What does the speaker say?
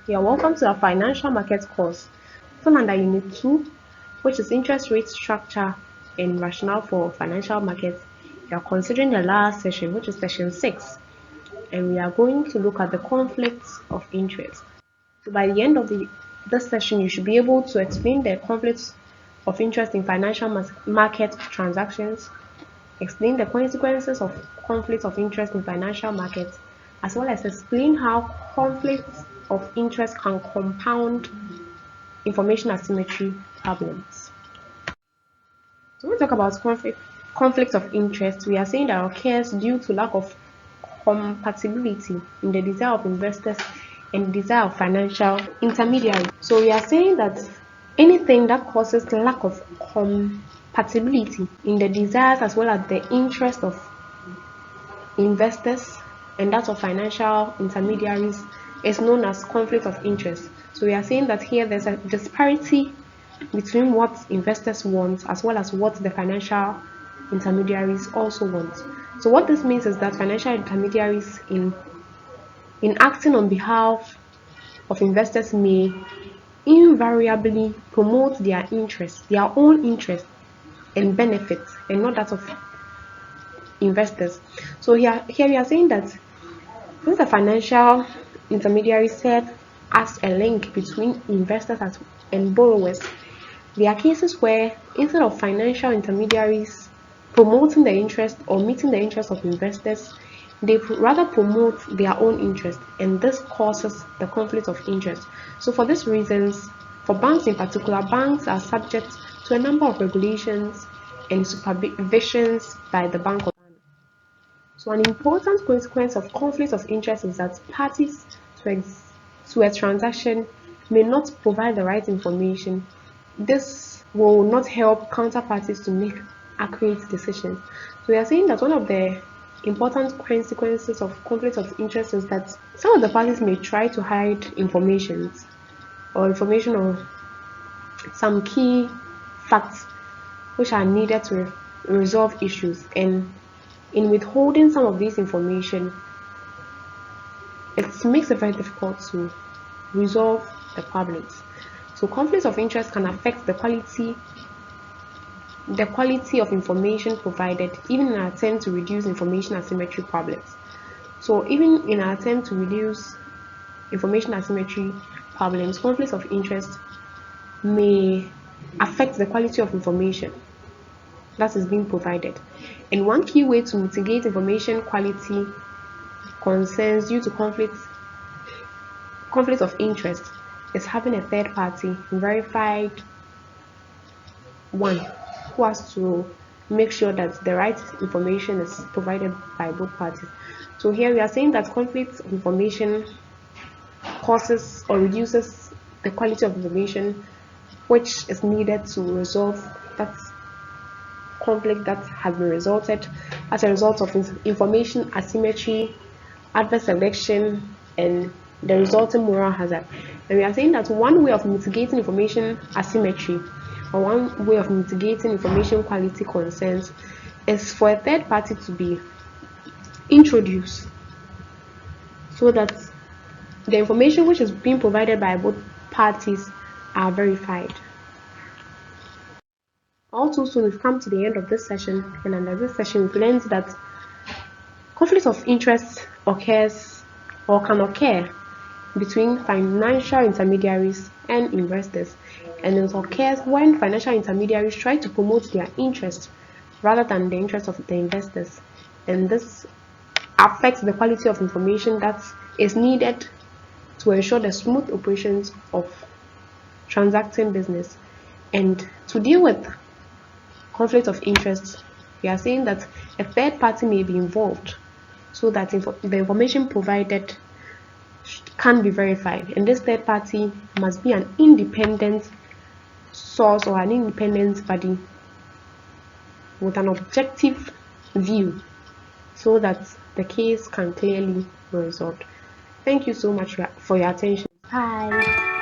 You're welcome to our financial market course, still under Unit 2, which is interest rate structure and rationale for financial markets. You're considering the last session, which is session 6, and we are going to look at the conflicts of interest. So by the end of this session, you should be able to explain the conflicts of interest in financial market transactions, explain the consequences of conflicts of interest in financial markets, as well as explain how conflicts of interest can compound information asymmetry problems. So when we talk about conflicts of interest, we are saying that occurs due to lack of compatibility in the desire of investors and the desire of financial intermediaries. So we are saying that anything that causes lack of compatibility in the desires as well as the interest of investors and that of financial intermediaries is known as conflict of interest. So we are saying that here there's a disparity between what investors want as well as what the financial intermediaries also want. So what this means is that financial intermediaries in acting on behalf of investors may invariably promote their interests, their own interests and benefits, and not that of investors. So here we are saying that since the financial intermediary serve as a link between investors and borrowers, there are cases where instead of financial intermediaries promoting the interest or meeting the interest of investors, they rather promote their own interest, and this causes the conflict of interest. So for these reasons, for banks in particular, banks are subject to a number of regulations and supervisions by the Bank of Ghana. So an important consequence of conflict of interest is that parties to a transaction may not provide the right information. This will not help counterparties to make accurate decisions. So we are saying that one of the important consequences of conflict of interest is that some of the parties may try to hide information or some key facts which are needed to resolve issues, and in withholding some of this information, it makes it very difficult to resolve the problems. So conflicts of interest can affect the quality of information provided, even in an attempt to reduce information asymmetry problems. So even in an attempt to reduce information asymmetry problems, conflicts of interest may affect the quality of information that is being provided. And one key way to mitigate information quality concerns due to conflicts of interest is having a third party verified one who has to make sure that the right information is provided by both parties. So here we are saying that conflict of information causes or reduces the quality of information which is needed to resolve that conflict that has been resulted as a result of information asymmetry, adverse selection, and the resulting moral hazard. And we are saying that one way of mitigating information asymmetry or one way of mitigating information quality concerns is for a third party to be introduced so that the information which is being provided by both parties are verified. All too soon, we've come to the end of this session, and under this session, we've learned that conflict of interest occurs or can occur between financial intermediaries and investors, and it occurs when financial intermediaries try to promote their interest rather than the interest of the investors, and this affects the quality of information that is needed to ensure the smooth operations of transacting business. And to deal with conflict of interest, we are saying that a third party may be involved so that the information provided can be verified, and this third party must be an independent source or an independent body with an objective view so that the case can clearly be resolved. Thank you so much for your attention. Bye.